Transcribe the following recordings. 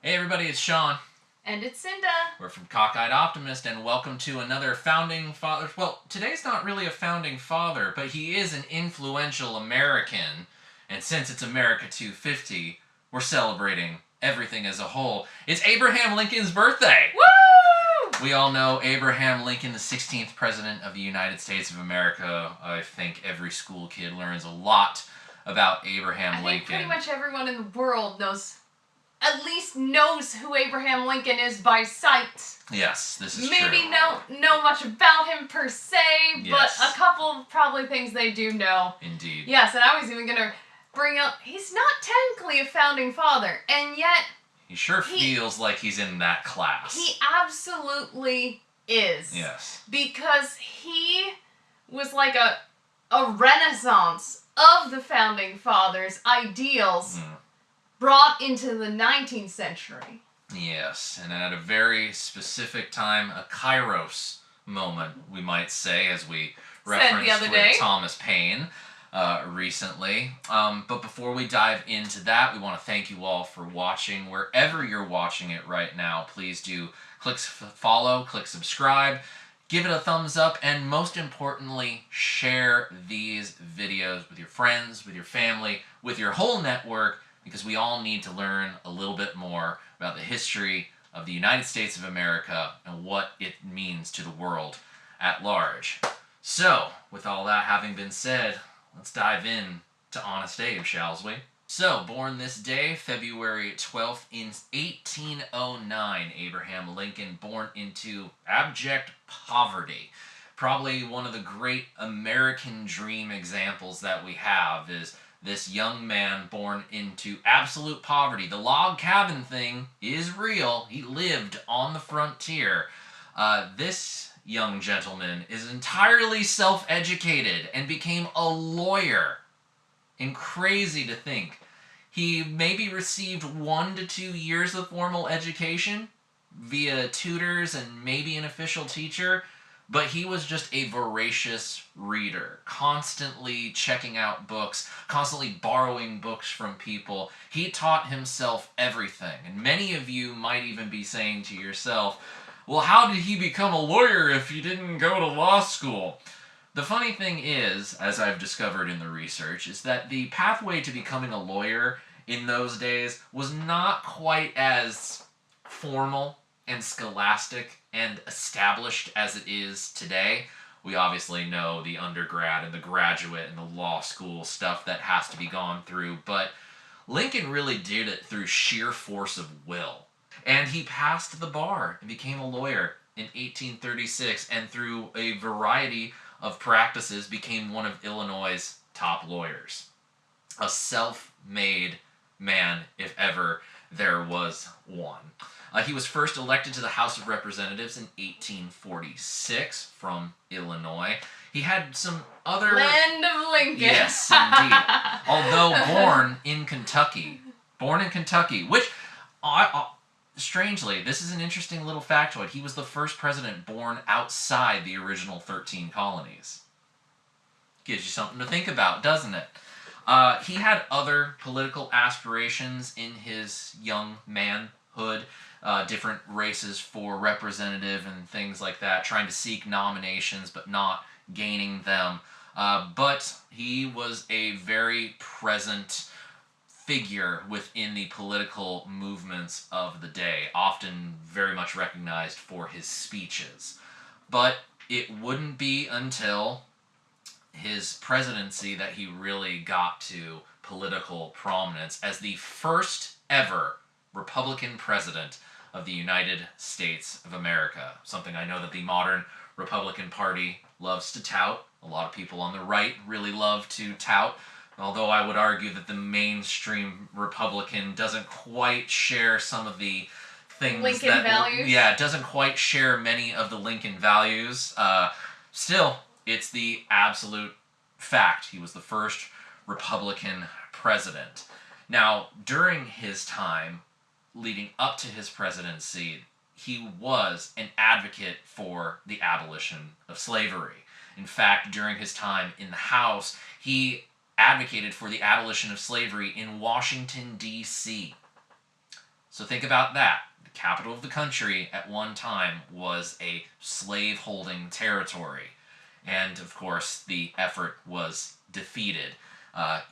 Hey everybody, it's Sean. And it's Cinda. We're from Cockeyed Optimist, and welcome to another Founding Father. Well, today's not really a Founding Father, but he is an influential American. And since it's America 250, we're celebrating everything as a whole. It's Abraham Lincoln's birthday! Woo! We all know Abraham Lincoln, the 16th President of the United States of America. I think every school kid learns a lot about Abraham Lincoln. I think pretty much everyone in the world at least knows who Abraham Lincoln is by sight. Yes, this is true. Maybe don't know much about him per se, Yes. but a couple probably things they do know. Indeed. Yes, and I was even going to bring up, he's not technically a founding father, and yet... He sure feels like he's in that class. He absolutely is. Yes. Because he was like a renaissance of the founding fathers' ideals brought into the 19th century. Yes, and at a very specific time, a kairos moment, we might say, as we referenced with Thomas Paine recently. But before we dive into that, we want to thank you all for watching. Wherever you're watching it right now, please do click follow, click subscribe, give it a thumbs up, and most importantly, share these videos with your friends, with your family, with your whole network, because we all need to learn a little bit more about the history of the United States of America and what it means to the world at large. So, with all that having been said, let's dive in to Honest Abe, shall we? So, born this day, February 12th, in 1809, Abraham Lincoln, born into abject poverty. Probably one of the great American dream examples that we have is this young man born into absolute poverty. The log cabin thing is real. He lived on the frontier. This young gentleman is entirely self-educated and became a lawyer. And crazy to think. He maybe received 1 to 2 years of formal education via tutors and maybe an official teacher, but he was just a voracious reader, constantly checking out books, constantly borrowing books from people. He taught himself everything. And many of you might even be saying to yourself, well, how did he become a lawyer if he didn't go to law school? The funny thing is, as I've discovered in the research, is that the pathway to becoming a lawyer in those days was not quite as formal and scholastic and established as it is today. We obviously know the undergrad and the graduate and the law school stuff that has to be gone through, but Lincoln really did it through sheer force of will. And he passed the bar and became a lawyer in 1836, and through a variety of practices became one of Illinois' top lawyers. A self-made man, if ever there was one. He was first elected to the House of Representatives in 1846 from Illinois. He had some other... Land of Lincoln. Yes, indeed. Although born in Kentucky, which, strangely, this is an interesting little factoid. He was the first president born outside the original 13 colonies. Gives you something to think about, doesn't it? He had other political aspirations in his young manhood. Different races for representative and things like that, trying to seek nominations but not gaining them. But he was a very present figure within the political movements of the day, often very much recognized for his speeches. But it wouldn't be until his presidency that he really got to political prominence as the first ever Republican president of the United States of America. Something I know that the modern Republican Party loves to tout. A lot of people on the right really love to tout, although I would argue that the mainstream Republican doesn't quite share some of the things Lincoln values? Yeah, it doesn't quite share many of the Lincoln values. Still, it's the absolute fact. He was the first Republican president. Now, during his time, leading up to his presidency, he was an advocate for the abolition of slavery. In fact, during his time in the House, he advocated for the abolition of slavery in Washington, D.C. So think about that. The capital of the country at one time was a slave-holding territory. And, of course, the effort was defeated,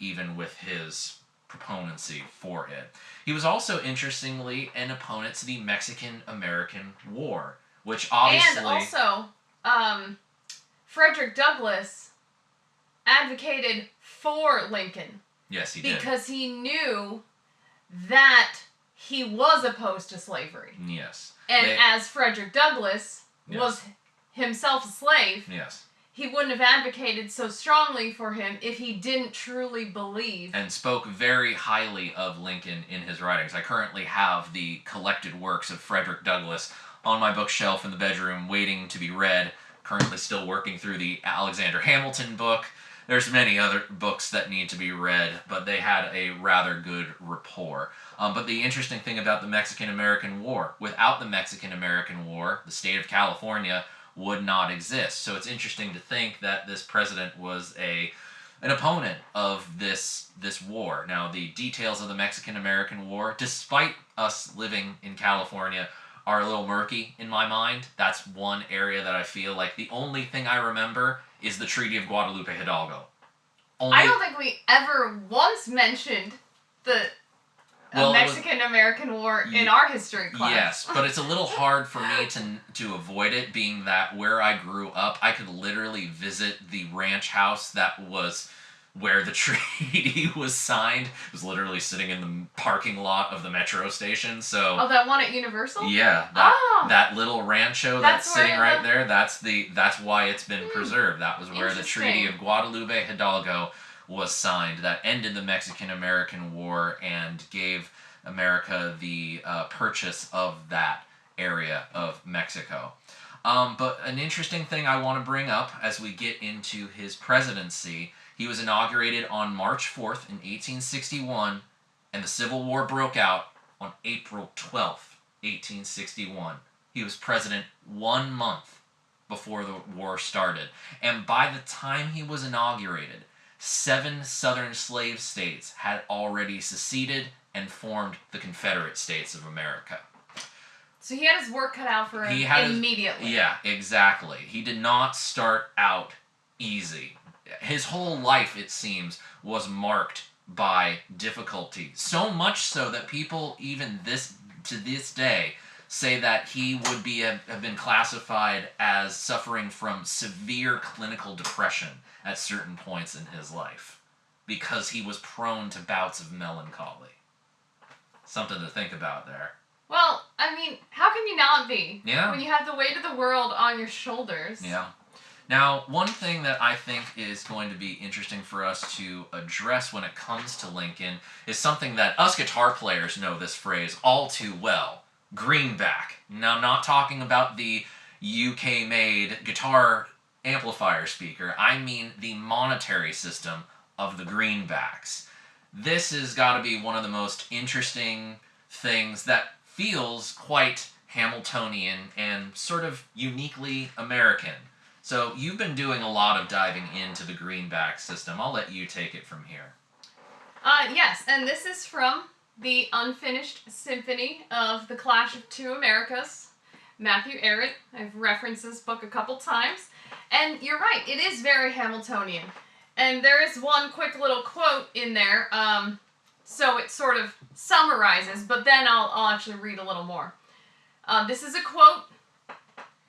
even with his proponency for it. He was also, interestingly, an opponent to the Mexican-American War, which obviously... And also, Frederick Douglass advocated for Lincoln. Yes, he did. Because he knew that he was opposed to slavery. Yes. And as Frederick Douglass was himself a slave, he wouldn't have advocated so strongly for him if he didn't truly believe. And spoke very highly of Lincoln in his writings. I currently have the collected works of Frederick Douglass on my bookshelf in the bedroom waiting to be read. Currently still working through the Alexander Hamilton book. There's many other books that need to be read, but they had a rather good rapport. But the interesting thing about the Mexican-American War, without the Mexican-American War, the state of California would not exist. So it's interesting to think that this president was an opponent of this war. Now, the details of the Mexican-American War, despite us living in California, are a little murky in my mind. That's one area that I feel like the only thing I remember is the Treaty of Guadalupe Hidalgo. I don't think we ever once mentioned the Mexican-American War in our history class. Yes, but it's a little hard for me to avoid it, being that where I grew up, I could literally visit the ranch house that was where the treaty was signed. It was literally sitting in the parking lot of the metro station. So that one at Universal? Yeah, that little rancho that's sitting right there, that's why it's been preserved. That was where the Treaty of Guadalupe Hidalgo was signed. That ended the Mexican-American War and gave America the purchase of that area of Mexico. But an interesting thing I want to bring up as we get into his presidency, he was inaugurated on March 4th in 1861, and the Civil War broke out on April 12th, 1861. He was president 1 month before the war started. And by the time he was inaugurated, 7 southern slave states had already seceded and formed the Confederate States of America. So he had his work cut out for him immediately. Yeah, exactly. He did not start out easy. His whole life, it seems, was marked by difficulty. So much so that people, even to this day, say that he would have been classified as suffering from severe clinical depression at certain points in his life, because he was prone to bouts of melancholy. Something to think about there. Well, I mean, how can you not be? Yeah. When you have the weight of the world on your shoulders. Yeah. Now, one thing that I think is going to be interesting for us to address when it comes to Lincoln is something that us guitar players know this phrase all too well. Greenback. Now, I'm not talking about the UK-made guitar amplifier speaker. I mean the monetary system of the greenbacks. This has got to be one of the most interesting things that feels quite Hamiltonian and sort of uniquely American. So you've been doing a lot of diving into the greenback system. I'll let you take it from here. Yes, and this is from the Unfinished Symphony of the Clash of Two Americas. Matthew Arrett. I've referenced this book a couple times. And you're right, it is very Hamiltonian. And there is one quick little quote in there, so it sort of summarizes, but then I'll actually read a little more. This is a quote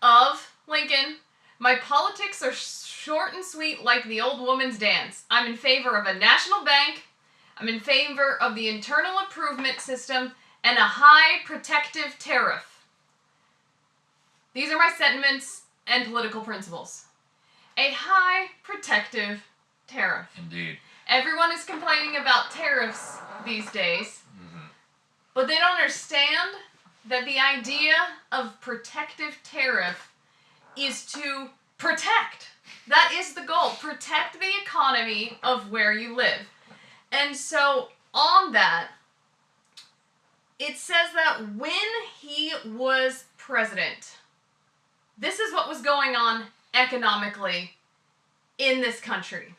of Lincoln. "My politics are short and sweet like the old woman's dance. I'm in favor of a national bank. I'm in favor of the internal improvement system and a high protective tariff. These are my sentiments and political principles." A high protective tariff. Indeed. Everyone is complaining about tariffs these days, but they don't understand that the idea of protective tariff is to protect. That is the goal. Protect the economy of where you live. And so on that, it says that when he was president, this is what was going on economically in this country.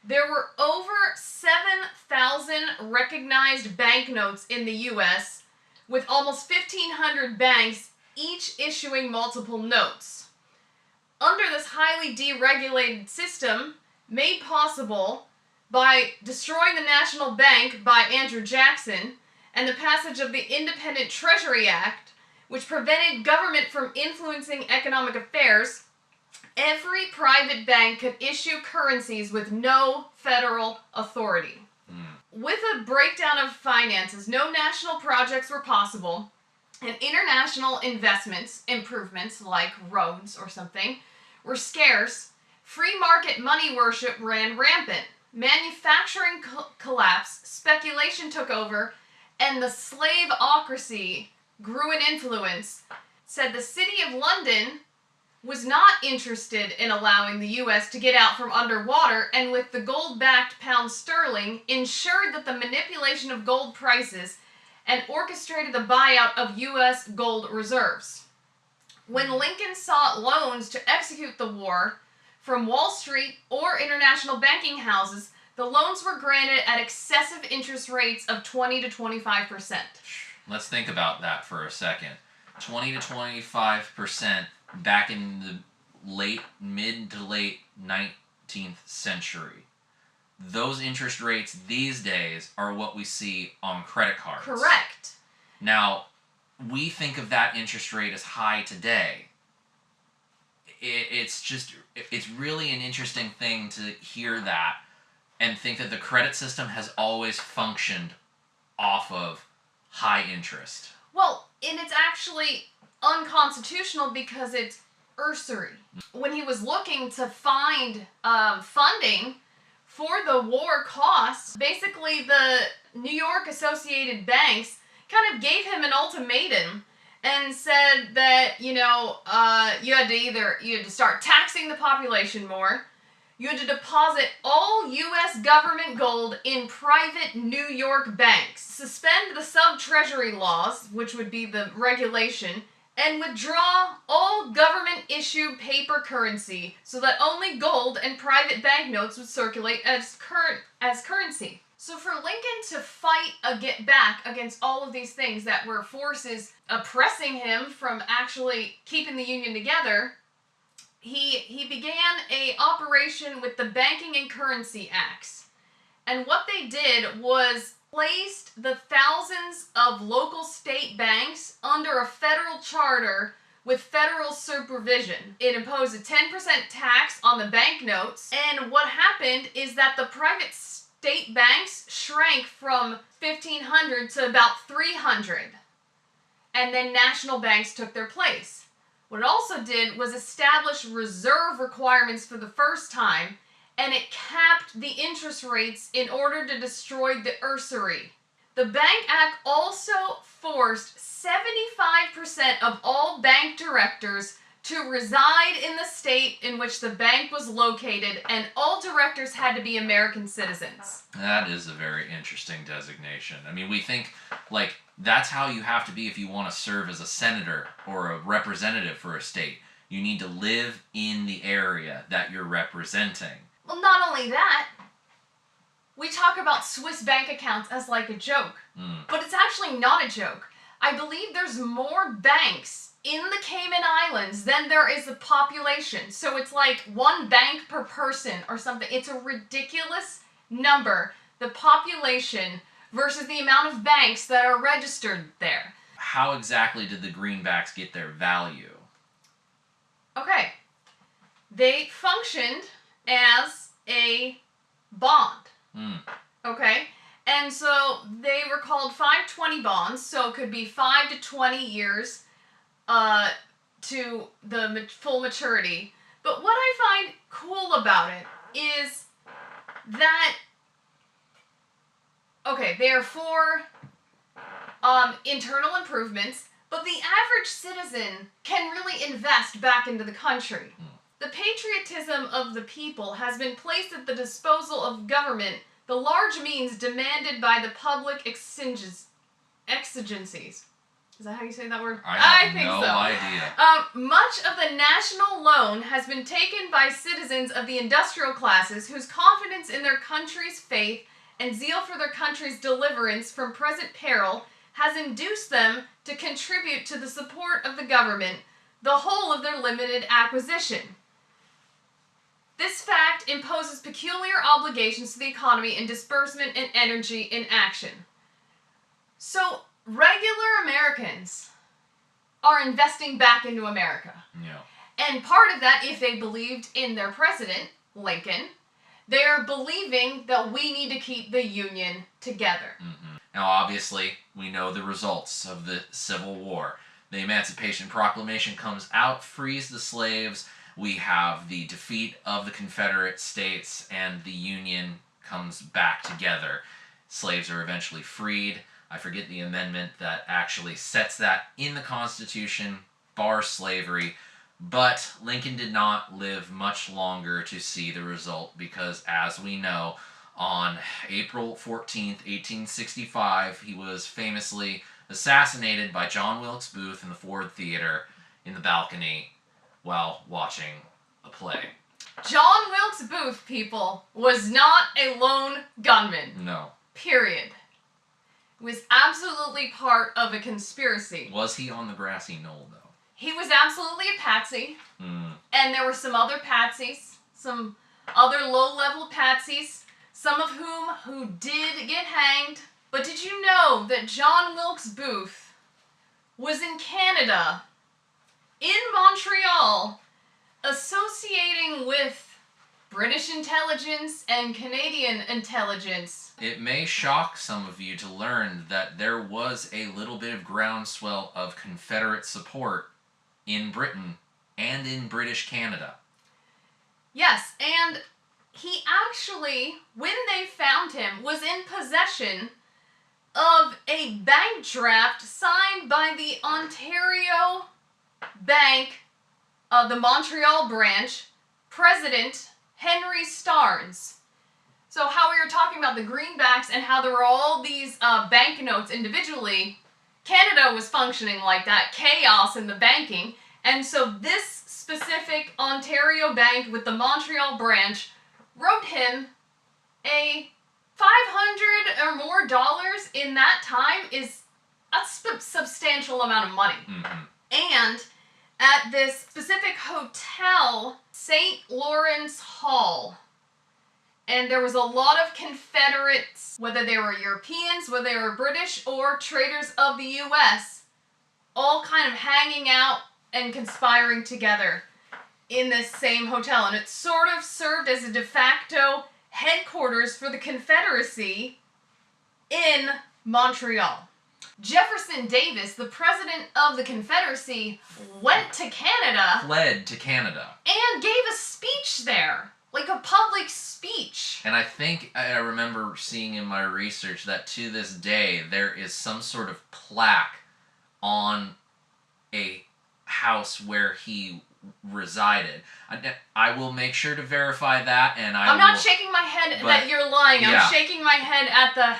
There were over 7,000 recognized banknotes in the U.S., with almost 1,500 banks each issuing multiple notes. Under this highly deregulated system, made possible by destroying the National Bank by Andrew Jackson and the passage of the Independent Treasury Act, which prevented government from influencing economic affairs, every private bank could issue currencies with no federal authority. With a breakdown of finances, no national projects were possible, and international investments, improvements like roads or something, were scarce. Free market money worship ran rampant. Manufacturing collapsed, speculation took over, and the slaveocracy grew in influence. Said the City of London was not interested in allowing the U.S. to get out from underwater, and with the gold-backed pound sterling, ensured that the manipulation of gold prices and orchestrated the buyout of U.S. gold reserves. When Lincoln sought loans to execute the war from Wall Street or international banking houses, the loans were granted at excessive interest rates of 20 to 25%. Let's think about that for a second. 20 to 25% back in the mid to late 19th century. Those interest rates these days are what we see on credit cards. Correct. Now, we think of that interest rate as high today. It's really an interesting thing to hear that and think that the credit system has always functioned off of high interest. Well, and it's actually unconstitutional because it's usury. When he was looking to find funding for the war costs, basically the New York Associated Banks kind of gave him an ultimatum and said that, you had to start taxing the population more, you had to deposit all U.S. government gold in private New York banks, suspend the sub-treasury laws, which would be the regulation, and withdraw all government-issued paper currency so that only gold and private banknotes would circulate as currency. So for Lincoln to fight back against all of these things that were forces oppressing him from actually keeping the Union together, he began a operation with the Banking and Currency Acts. And what they did was placed the thousands of local state banks under a federal charter with federal supervision. It imposed a 10% tax on the banknotes, and what happened is that the private state banks shrank from 1,500 to about 300, and then national banks took their place. What it also did was establish reserve requirements for the first time, and it capped the interest rates in order to destroy the usury. The Bank Act also forced 75% of all bank directors to reside in the state in which the bank was located, and all directors had to be American citizens. That is a very interesting designation. I mean, we think, that's how you have to be if you want to serve as a senator or a representative for a state. You need to live in the area that you're representing. Well, not only that, we talk about Swiss bank accounts as like a joke, but it's actually not a joke. I believe there's more banks in the Cayman Islands than there is a population. So it's like one bank per person or something. It's a ridiculous number, the population versus the amount of banks that are registered there. How exactly did the Greenbacks get their value? Okay. They functioned as a bond. Okay? And so they were called 520 bonds, so it could be 5 to 20 years to the full maturity. But what I find cool about it is that, okay, they are for internal improvements, but the average citizen can really invest back into the country. The patriotism of the people has been placed at the disposal of government, the large means demanded by the public exigencies. Is that how you say that word? I think no idea. Much of the national loan has been taken by citizens of the industrial classes whose confidence in their country's faith and zeal for their country's deliverance from present peril has induced them to contribute to the support of the government the whole of their limited acquisition. This fact imposes peculiar obligations to the economy in disbursement and energy in action. So, regular Americans are investing back into America. Yeah. And part of that, if they believed in their president, Lincoln, they're believing that we need to keep the Union together. Mm-hmm. Now, obviously, we know the results of the Civil War. The Emancipation Proclamation comes out, frees the slaves. We have the defeat of the Confederate States, and the Union comes back together. Slaves are eventually freed. I forget the amendment that actually sets that in the Constitution, bars slavery. But Lincoln did not live much longer to see the result because, as we know, on April 14th, 1865, he was famously assassinated by John Wilkes Booth in the Ford Theater in the balcony while watching a play. John Wilkes Booth, people, was not a lone gunman. No. Period. Was absolutely part of a conspiracy. Was he on the grassy knoll, though? He was absolutely a patsy. And there were some other patsies, some other low-level patsies, some of who did get hanged. But did you know that John Wilkes Booth was in Canada, in Montreal, associating with British intelligence and Canadian intelligence? It may shock some of you to learn that there was a little bit of groundswell of Confederate support in Britain and in British Canada. Yes, and he actually, when they found him, was in possession of a bank draft signed by the Ontario Bank, the Montreal branch, President Henry Starnes. So how we were talking about the greenbacks and how there were all these banknotes individually, Canada was functioning like that, chaos in the banking, and so this specific Ontario bank with the Montreal branch wrote him a $500 or more in that time is a substantial amount of money. And at this specific hotel, St. Lawrence Hall, and there was a lot of Confederates, whether they were Europeans, whether they were British, or traders of the U.S., all kind of hanging out and conspiring together in this same hotel. And it sort of served as a de facto headquarters for the Confederacy in Montreal. Jefferson Davis, the president of the Confederacy, went to Canada. Fled to Canada. And gave a speech there. Like a public speech. And I think I remember seeing in my research that to this day there is some sort of plaque on a house where he resided. I will make sure to verify that, and I'm not shaking my head that you're lying. Yeah. I'm shaking my head at the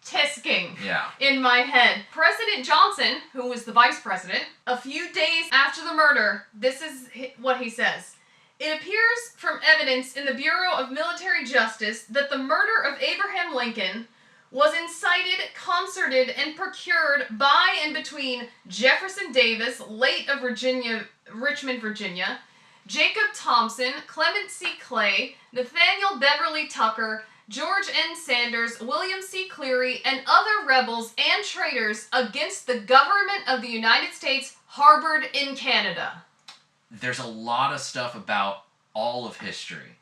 tisking in my head. President Johnson, who was the vice president, a few days after the murder, this is what he says. It appears from evidence in the Bureau of Military Justice that the murder of Abraham Lincoln was incited, concerted, and procured by and between Jefferson Davis, late of Richmond, Virginia, Jacob Thompson, Clement C. Clay, Nathaniel Beverly Tucker, George N. Sanders, William C. Cleary, and other rebels and traitors against the government of the United States harbored in Canada. There's a lot of stuff about all of history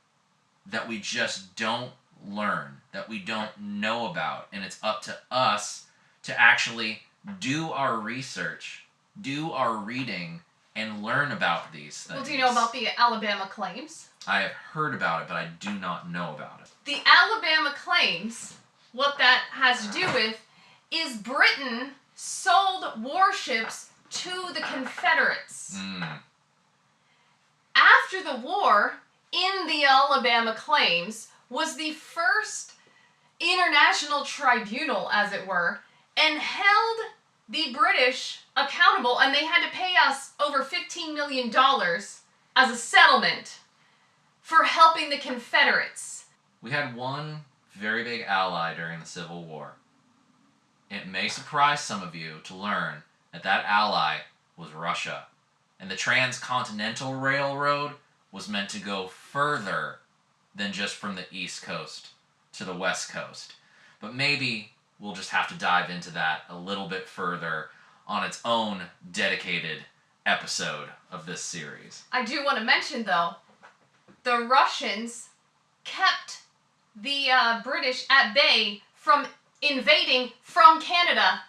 that we just don't learn, that we don't know about, and it's up to us to actually do our research, do our reading, and learn about these things. Well, do you know about the Alabama claims? I have heard about it, but I do not know about it. The Alabama claims, what that has to do with, is Britain sold warships to the Confederates. After the war, in the Alabama claims, was the first international tribunal, as it were, and held the British accountable, and they had to pay us over $15 million as a settlement for helping the Confederates. We had one very big ally during the Civil War. it may surprise some of you to learn that that ally was Russia. And the Transcontinental Railroad was meant to go further than just from the East Coast to the West Coast. But maybe we'll just have to dive into that a little bit further on its own dedicated episode of this series. I do want to mention, though, the Russians kept the British at bay from invading from Canada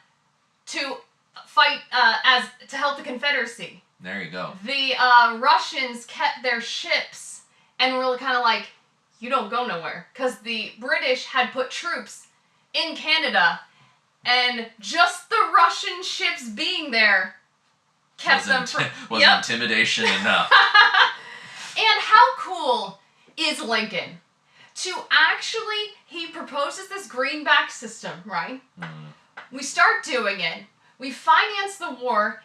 to fight to help the Confederacy. There you go. The Russians kept their ships and were kind of like, you don't go nowhere. Because the British had put troops in Canada, and just the Russian ships being there kept them from... Was intimidation enough. And how cool is Lincoln? To actually, he proposes this Greenback system, right? Mm. We start doing it. We finance the war.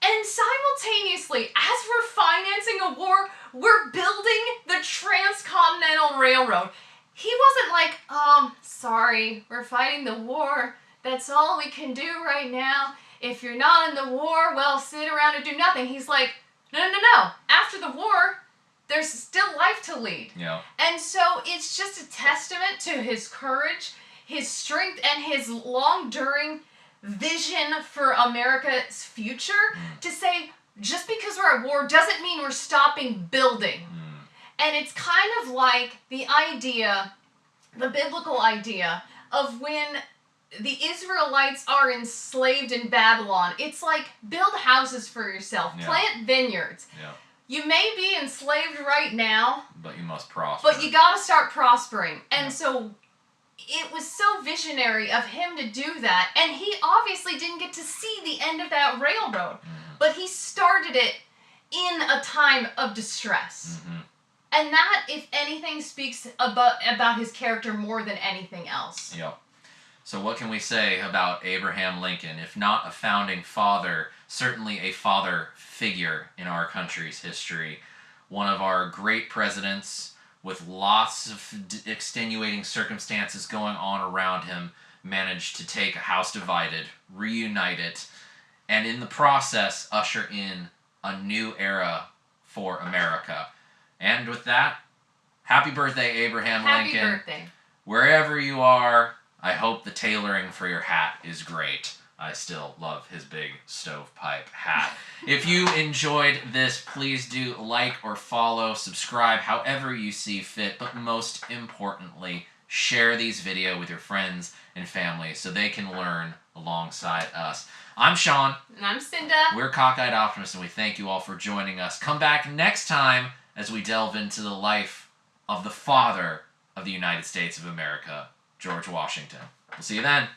And simultaneously, as we're financing a war, we're building the Transcontinental Railroad. He wasn't like, sorry, we're fighting the war. That's all we can do right now. If you're not in the war, well, sit around and do nothing. He's like, no. After the war, there's still life to lead. Yeah. And so it's just a testament to his courage, his strength, and his long-enduring vision for America's future to say, just because we're at war doesn't mean we're stopping building. And it's kind of like the idea, the biblical idea, of when the Israelites are enslaved in Babylon. It's like, build houses for yourself, plant vineyards. Yeah. You may be enslaved right now, but you must prosper. But you gotta start prospering. And so it was so visionary of him to do that. And he obviously didn't get to see the end of that railroad. But he started it in a time of distress. And that, if anything, speaks about his character more than anything else. Yep. So what can we say about Abraham Lincoln? If not a founding father, certainly a father figure in our country's history. One of our great presidents, with lots of extenuating circumstances going on around him, managed to take a house divided, reunite it, and in the process usher in a new era for America. And with that, happy birthday, Abraham Lincoln. Happy birthday. Wherever you are, I hope the tailoring for your hat is great. I still love his big stovepipe hat. If you enjoyed this, please do like or follow, subscribe, however you see fit, but most importantly, share these videos with your friends and family so they can learn alongside us. I'm Sean. And I'm Cinda. We're Cockeyed Optimists, and we thank you all for joining us. Come back next time as we delve into the life of the father of the United States of America, George Washington. We'll see you then.